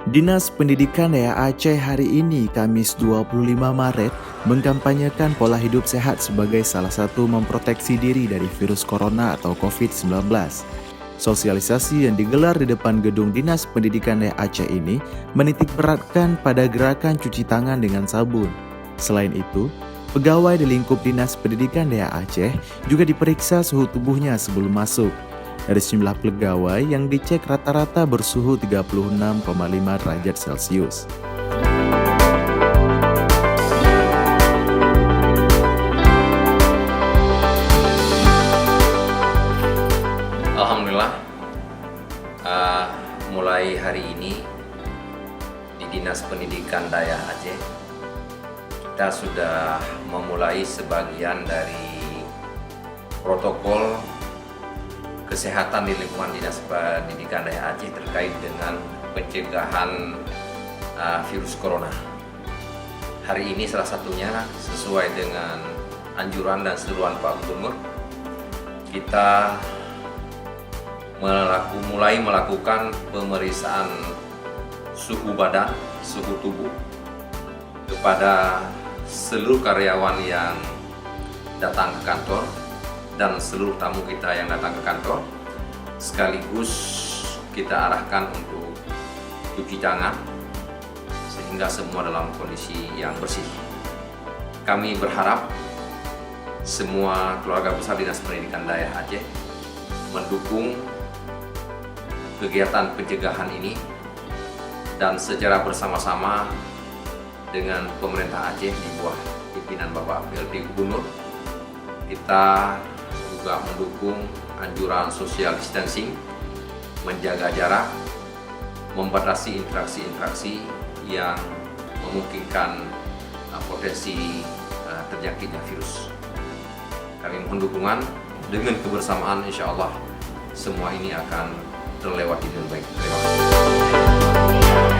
Dinas Pendidikan Daerah Aceh hari ini, Kamis 25 Maret, mengkampanyekan pola hidup sehat sebagai salah satu memproteksi diri dari virus corona atau COVID-19. Sosialisasi yang digelar di depan gedung Dinas Pendidikan Daerah Aceh ini menitik beratkan pada gerakan cuci tangan dengan sabun. Selain itu, pegawai di lingkup Dinas Pendidikan Daerah Aceh juga diperiksa suhu tubuhnya sebelum masuk. Dari sejumlah pegawai yang dicek rata-rata bersuhu 36,5 derajat Celcius. Alhamdulillah, mulai hari ini di Dinas Pendidikan Daerah Aceh kita sudah memulai sebagian dari protokol kesehatan di lingkungan Dinas Pendidikan Daerah Aceh terkait dengan pencegahan virus corona. Hari ini salah satunya sesuai dengan anjuran dan seruan Pak Gubernur, kita mulai melakukan pemeriksaan suhu badan, suhu tubuh kepada seluruh karyawan yang datang ke kantor dan seluruh tamu kita yang datang ke kantor. Sekaligus kita arahkan untuk cuci tangan sehingga semua dalam kondisi yang bersih. Kami berharap semua keluarga besar Dinas Pendidikan Daerah Aceh mendukung kegiatan pencegahan ini, dan secara bersama-sama dengan pemerintah Aceh di bawah pimpinan Bapak PLT Gubernur, kita juga mendukung anjuran social distancing, menjaga jarak, membatasi interaksi-interaksi yang memungkinkan potensi terjangkitnya virus. Kami mohon dukungan, dengan kebersamaan insya Allah semua ini akan terlewati dengan baik. Terima kasih.